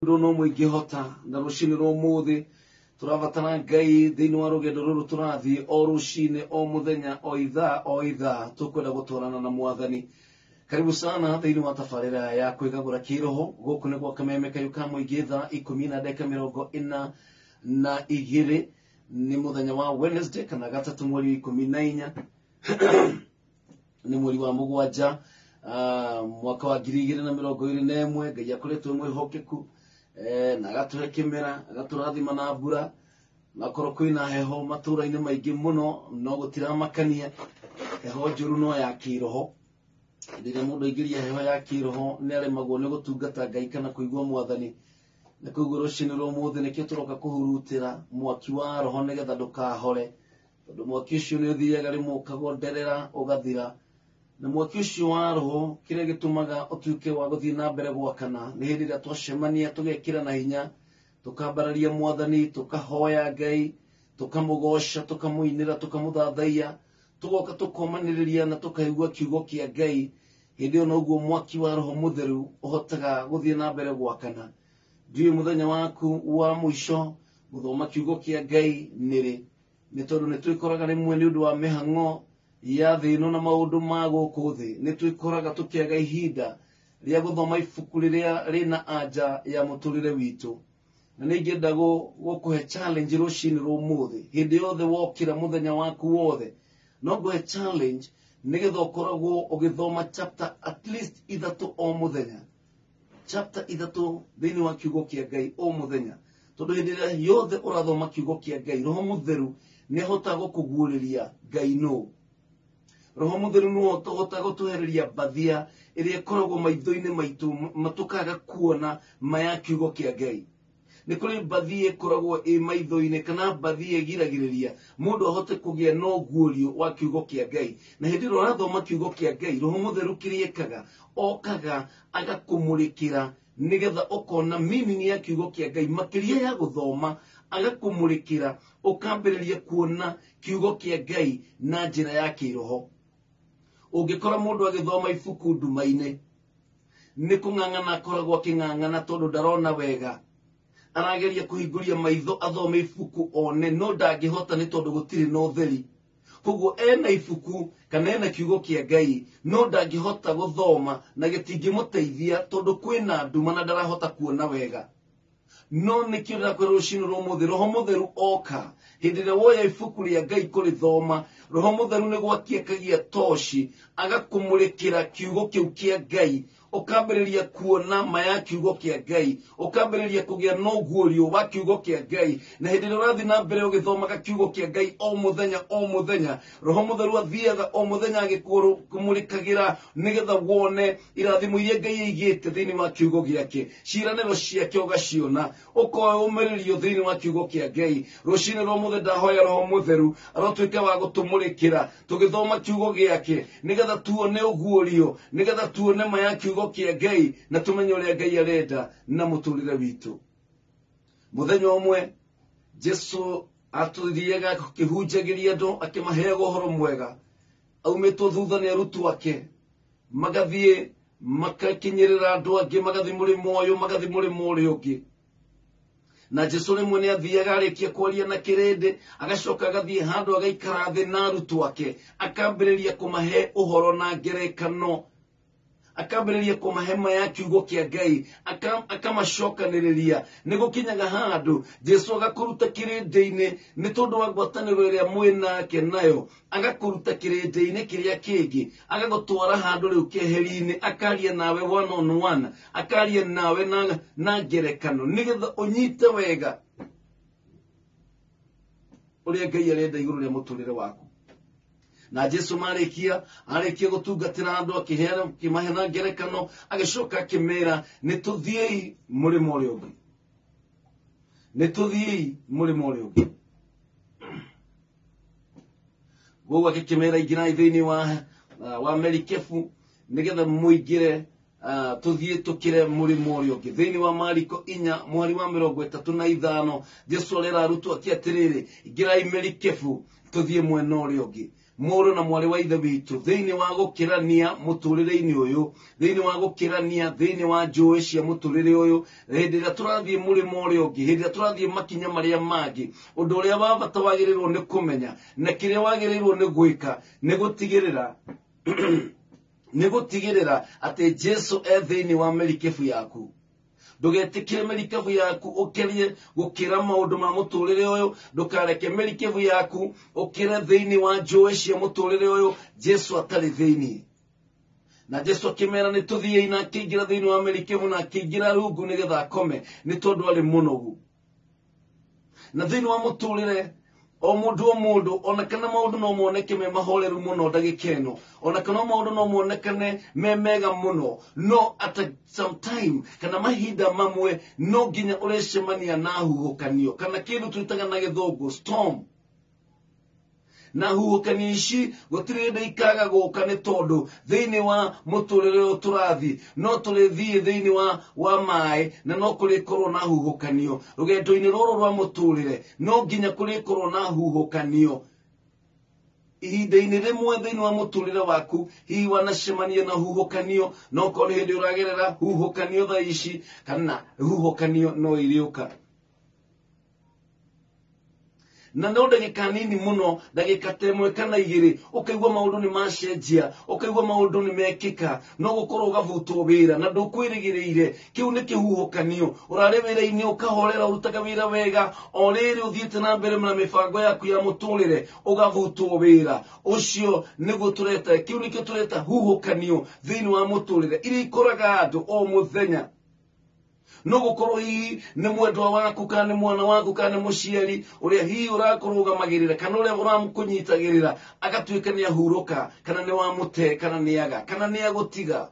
no mwingihota na rucini rumuthi turavatana Ngai thiini wa rugendo ruru turathie o rucini o muthenya o ithaa tukwenda gutwarana na Mwathani. Karibu sana thiini wa tafarira ya kwigagura kiroho guku ni gwa Kameme Kayu ka muingi thaa 10:42 ni muthenya wa Wednesday kana gatatu mweri 14 ni mweri wa mugwanja mwaka wa 2021. Ngai akoretwe mwihokeku na gatuhe kimera gaturathima na mbura na kwina heho matura-ini maingi muno no gutiramakania heho njuru no ya kiroho. Ndire mundu ingiria heho ya kiroho ni aremagwo ni gutungata Ngai kana kuigua Mwathani. Na kuguo rucini rumuthi nikio turoka kuhurutira mwaki wa roho nigetha ndukahore, tondu mwaki ucio ni uthiaga rimwe ukagonderera ugathira. Na mwaki ucio wa roho kiria gitumaga utuike wa guthii na mbere gwakana ni hindi ria twacemania tugekira na hinya tukambararia Mwathani, tukahoya Ngai, tukamugosha, tukamuinira, tukamuthathaia, tugoka tukomaniriria na tukaigua kiugo kia Ngai. Hindi ona uguo mwaki wa roho mutheru uhotaga guthii na mbere gwakana. Ndiye muthenya waku wa mwisho guthoma kiugo kia Ngai niri ni tondu ni twikoraga rimwe ni undu wa mihang'o ya thino na maundu ma guku thi ni twikoraga tukiaga ihinda ria guthoma ibuku riria rina anja ya muturire witu. Na ni ngenda gukuhe challenge rucini rumuthi hindi yothe wokira muthenya waku wothe no guhe challenge nigetha ukoragwo ugithoma chapter at least ithatu o muthenya, chapter ithatu thiini wa kiugo kia Ngai o muthenya. Tondu hindi ria yothe urathoma kiugo kia Ngai roho mutheru ni hotaga gukuguuriria Ngai no. Roho mutheru no hotaga gutuhereria bathia iria ikoragwo maitho-ini maitu matukaga kuona maya kiugo kia Ngai. Ni kuri bathia ikoragwo maitho-ini kana bathia igiragiriria mundu ahote kugia no guorio wa kiugo kia Ngai. Na hindi ria urathoma kiugo kia Ngai roho mutheru kiriekaga okaga agakumurikira nigetha ukona meaning ya kiugo kia Ngai makiria ya guthoma agakumurikira ukambiriria kuona kiugo kia Ngai na njira ya kiroho. Ungikora mundu agithoma ibuku nduma-ini ni kung'ang'ana akoragwo aking'ang'ana tondu ndarona wega, arageria kuhinguria maitho athome ibuku one no ndangihota ni tondu gutiri no theri. Koguo ena ibuku kana ena kiugo kia Ngai no ndangihota guthoma na gitingimuteithia tondu kwina nduma na ndarahota kuona wega. No nikio ndakora rucini rumuthi roho mutheru oka hindi ria woya ibuku ria Ngai kurithoma roho mutheru ni gwakiekagia toshi agakumurikira kiugo kiu kia Ngai, ukambiriria kuona maya kiugo kia Ngai, ukambiriria kugia no guorio wa kiugo kia Ngai. Na hindi ria urathi na mbere ugithomaga kiugo kia Ngai o muthenya roho mutheru athiaga o muthenya agikumurikagira nigetha wone irathimo iria Ngai aigite thiini wa kiugo giake, ciiraniro ciake ugaciona, ukoe umiririo thiini wa kiugo kia Ngai. Rucini rumuthi ndahoya roho mutheru arotuike wa gutumurikira tugithoma kiugo giake nigetha tuone uguorio, nigetha tuone maya kiugo kia Ngai na tumenye uria Ngai arenda na muturire witu. Muthenya umwe Jesu atuthiaga kihunjagiria andu akimaheaga uhoro mwega, aumitwo thutha ni arutwo ake magathie makakinyirira andu angi, magathi murimo uyu magathi murimo uria ungi. Na Jesu rimwe ni athiaga arikia kwaria na kirindi agacoka agathie handu agaikara thi na arutwo ake akambiriria kumahe uhoro na ngerekano, akambiriria kumahe maya kiugo kia Ngai, akamacokaniriria ni gukinyaga handu Jesu agakuruta kirindi-ini ni tondu wa ngwataniro iria mwinake nayo, agakuruta kirindi-ini kiria kingi agagutwara handu riu keheri-ini, akaria nawe one on one, akaria nawe na ngerekano nigetha unyite wega uria Ngai arenda iguru ria muturire waku. Na Jesu arikia gutungatira andu akiheana kimahena ngerekano agicoka akimera ni tuthiei murimo uria ungi, ni tuthiei murimo uria ungi. Guo akimera ingirai thiini wa merikebu nigetha muingire tuthie tukire murimo uria ungi. Thiini wa Mariko 4 mweri wa 35 Jesu arera arutwo ake atiriri ingirai merikebu tuthie mwena uria ungi. moro na mwale wa ithe witu thiini wa gukirania muturire-ini uyu thiini wa gukirania thiini wa njui cia muturire uyu hindi ria turathie murimo uria ungi hindi ria turathie makinya maria mangi undu uria wa bata wagirirwo ni kumenya na kiria wagirirwo ni gwika ni gutigirira ni gutigirira ati Jesu thiini wa merikebu yaku ndugetikire merikebu yaku ukerie gukira maundu ma muturire uyu ndukareke merikebu yaku ukire thiini wa njui cia muturire uyu Jesu atari thiini na Jesu akimera ni tuthie ina akiingira thiini wa merikebu na akiingira rungu nigetha akome ni tondu ari munogu na thiini wa muturire o mundu ona kana maundu no moneke me mahoreru muno ndagikeno ona kana maundu no monekane me mega muno no at some time kana mahinda mamwe no ginya urecemania na huhukanio kana kindu twitaga na githungu storm na huhukanio ici gutire ikaga guka ni tondu thiini wa muturire turathi no turithie thiini wa mai na no kurikorwo na huhukanio rugendo-ini ruru rwa muturire no ginya kurikorwo na huhukanio ihinda-ini rimwe thiini wa muturire waku hihi wanacemania na huhukanio no korwo hindi uragerera huhukanio thaa ici kana huhukanio no iriuka na ndo ndagika nini muno ndagika temwe kana igiri ukaigwa maundu ni macenjia ukaigwa maundu ni mekika no gukorwo gavutwo wira na ndukwirigiriire kiu ni kihuhukanio urare wira-ini ukahorera urutaga wira wega o riri uthiite na mbere na mibango yaku ya muturire ugavutwo wira ucio niguo tureta kiu nikio tureta huhukanio thiini wa muturire iri ikoraga andu o muthenya no gukorwo hihi ni mwendwa waku kana ni mwana waku kana ni muciari uria hihi urakurugamagira kana uria uramukunyitagirira agatuika ni ahuruka kana ni wamute kana ni aga kana ni agutiga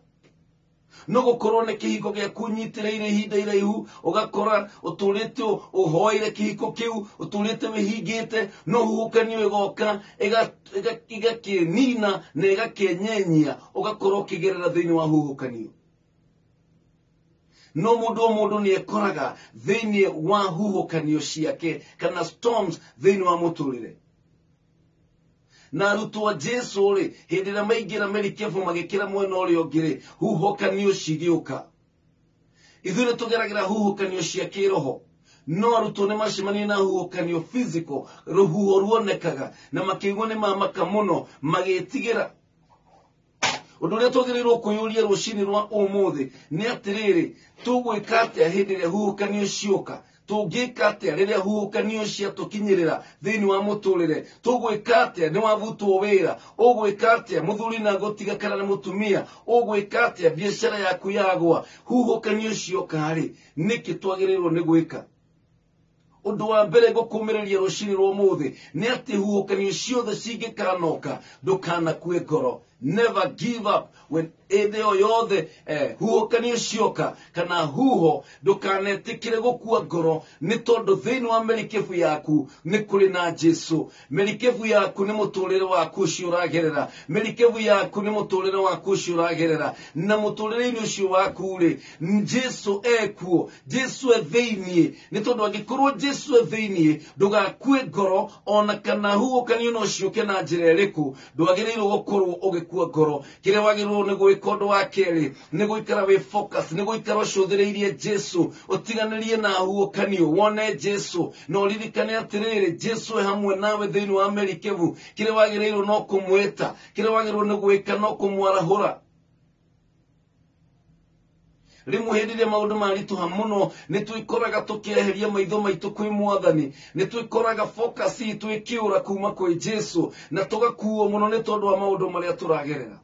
no gukorwo ni kihiko gia kunyitiriire ihinda iraihu ugakora uturite uhoire kihiko kiu uturite wihingite no huhukanio igoka igakinina na igakenyenya ugakorwo ukigerera thiini wa huhukanio no mundu ni ekoraga thiini wa huhukanio ciake kana storms thiini wa muturire na arutwo a Jesu ri hindi ria maingira merikebu magikira mwena uria ungi huhukanio cigiuka ithuĩ nĩ tũgeragĩra huhukanio cia kĩroho no arutwo nĩ macemania na huhukanio physical rũhuho ruonekaga na makĩigua nĩ mamaka mũno magĩtigĩra undu uria twagĩrĩirwo kwĩyũria rũcinĩ rwa ũmũthĩ nĩ atĩrĩrĩ tũgwĩka atĩa hĩndĩ ĩrĩa huhukanio cioka tũngĩka atĩa rĩrĩa huhukanio ciatũkinyĩrĩra thĩinĩ wa mũtũrĩre tũgwĩka atĩa nĩ wavutwo wĩra ũgwĩka atĩa mũthuri na gũtiga kana nĩ mũtumia ũgwĩka atĩa biacara yaku yagwa huhukanio cioka-rĩ nĩkĩ twagĩrĩirwo nĩ gwĩka undu wa mbere ngũkũmĩrĩria rũcinĩ rwa ũmũthĩ nĩ atĩ huhukanio ciothe cingĩkanoka ndũkanakue ngoro. Never give up when etheo yothe huhukanio cioka kana huho ndukanetikire gukua ngoro ni tondu thiini wa merikebu yaku ni kuri na Jesu. Merikebu yaku ni muturire waku ucio uragerera, merikebu yaku ni muturire waku ucio uragerera, na muturire-ini ucio waku ri Jesu ekuo, Jesu thiini. Ni tondu angikorwo Jesu thiini ndugakue ngoro ona kana huhukanio no cioke na njira iriku ndwagĩrĩirwo gukorwo ugikua ngoro. Kire wagĩrĩirwo ni gwĩka ũndũ wa kerĩ ni gũikara wĩ focus, ni gũikara ũcũthĩrĩirie Jesu, ũtiganĩrie na huhukanio, wone Jesu na ũririkane atĩrĩrĩ Jesu hamwe nawe thĩinĩ wa merikebu. Kire wagĩrĩirwo no kũmwĩta, kire wagĩrĩirwo ni gwĩka no kũmwarahũra. Rimwe hĩndĩ ĩrĩa maũndũ marituha mũno nĩ twĩkoraga tũkĩeheria maitho maitũ kwĩ Mwathani, nĩ twĩkoraga focus itũ ĩkĩũra kuma kwĩ Jesu na tũgakuo mũno nĩ tondũ wa maũndũ marĩa tũragerera.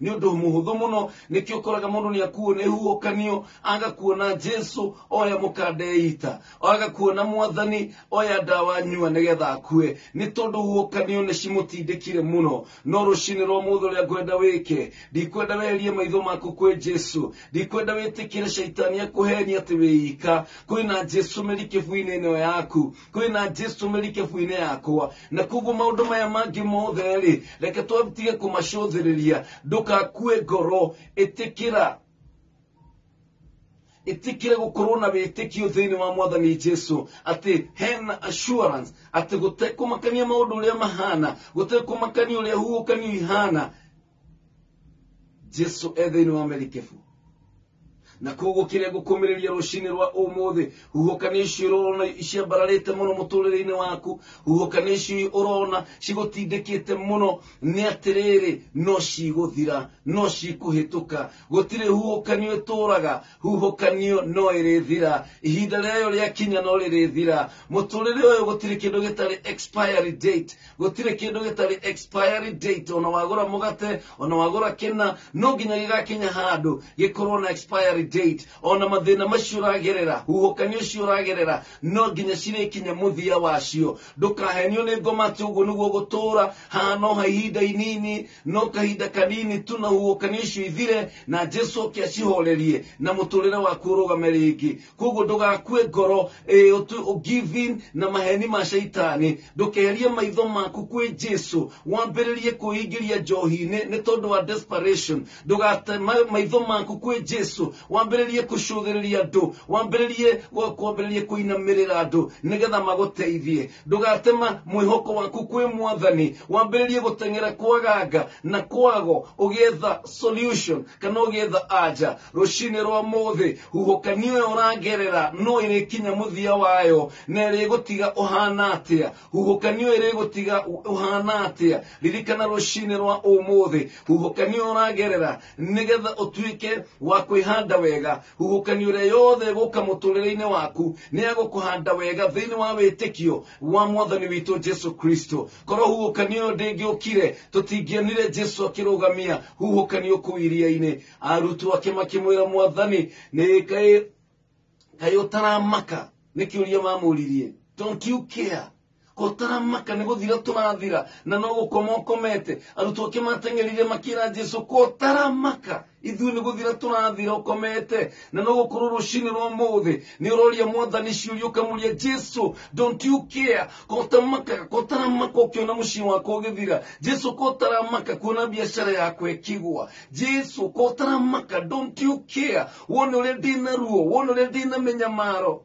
Ni undu muhuthu muno nikio ukoraga mundu ni akuo ni huhukanio agakuona Jesu oya mukandeita, agakuona Mwathani oya ndawa nyua nigetha akue. Ni tondu huhukanio ni cimutindikire muno. No rucini rwa mutho ria ngwenda wike, ndikwenda weherie maitho maku kwi Jesu, ndikwenda witikire shaitani akuhenia ati wiika. Kwina Jesu merikebu-ini ino yaku, kwina Jesu merikebu-ini yakwa, na kuguo maundu maya mangi mothe ri reke twatige kumacuthiriria ndukakue ngoro. Itikira itikire gukorwo na bitikio thini wa mwathani Jesu ati hena assurance ati gutekumakania maundu uria mahana gutekumakania uria huukanio ihana Jesu ethini wa merikefu na kogo kire gukumiriria rushini rwa umuthi huhokanishi urona ishiambararite muno muturire-ini waku huhokanishi urona cigutindikite muno ni atiriri no ciguthira no cikuhituka gutire huhokanio ituraga huhokanio no irithira ihinda rĩayo rĩakinya no rĩrĩthira muturire uyu gutire kindu gitari expiry date gutire kindu gitari expiry date ona wagura mugate ona wagura kina no nginya gigakinya handu gikorwo na expiry date ona mathina macio uragerera huhokanio cio uragerera no nginya cirekinya muthia wacio ndukahenio ni ngoma tugu niguo gutura hano hahinda inini no kahinda kanini tu na huhokanio cio ithire na Jesu akiacihorerie na muturire waku urugame ringi koguo ndugakue ngoro giving na maheni ma shaitani ndukeherie maitho maku kwi Jesu wambiririe kuingiria njohi-ini ni tondu wa desperation ndugate maitho maku kwi Jesu wambiririe kucugiriria andu wambiririe kuinamirira andu nigetha maguteithie ndugatema mwihoko waku kwi mwathani wambiririe gutengera kwaganga na kwago ugietha solution kana ugietha aja rushini rwa muthi huhokanio uragerera no irikinya muthia wayo na irigutiga uhana atia huhokanio irigutiga uhana atia ririkana rushini rwa umuthi huhokanio uragerera nigetha utuike wa kwihanda wega huhokanio uria yothe guka muturire-ini waku ni agukuhanda wega thiini wa witikio wa mwathani witu Jesu Kristo korwo huhokanio ndingiukire tutingionire Jesu akirugamia huhokanio kuiria-ini arutu akimakimwira mwathani ni kai utaramaka nikiuria mamuririe don't you care kotaramaka ni guthira turathira na no gukomokomete arutu akimatengerire makira Jesu kotaramaka ithu ni guthira turathira ukomete na no gukorwo rushini rwa muthi ni uroria mwathani ciuria ukamuria Jesu don't you care kotaramaka ukiona mucii wako ugithira Jesu kotaramaka kuona biashara yako ikigwa Jesu kotaramaka don't you care wone uria ndina ruo wone uria ndina menyamaro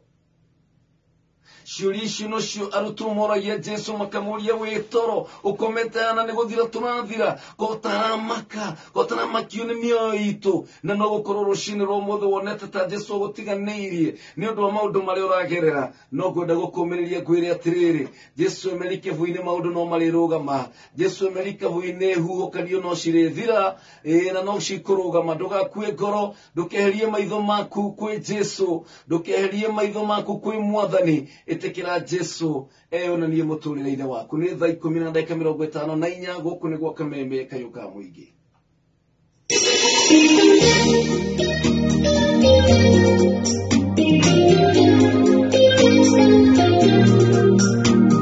ciuria no cio arutu moragia Jesu makamuria witoro ukometana ni guthira turathira kotaramakio ni mioyo itu na no gukorwo rushini rwa muthi wonete ta Jesu gutiganiirie ni undu wa maundu maria uragerera no gwenda gukumiriria ngwire atiriri Jesu emerikevu-ini maundu no marirugama Jesu emerikevu-ini huhokanio no cirithira na no cikurugama ndugakue ngoro ndukeherie maitho maku kwi Jesu ndukeherie maitho maku kwi mwathani itikira Jesu eyonanie muturire-ini waku ni thaa 10:54 guku niguo kameme kayuka muingi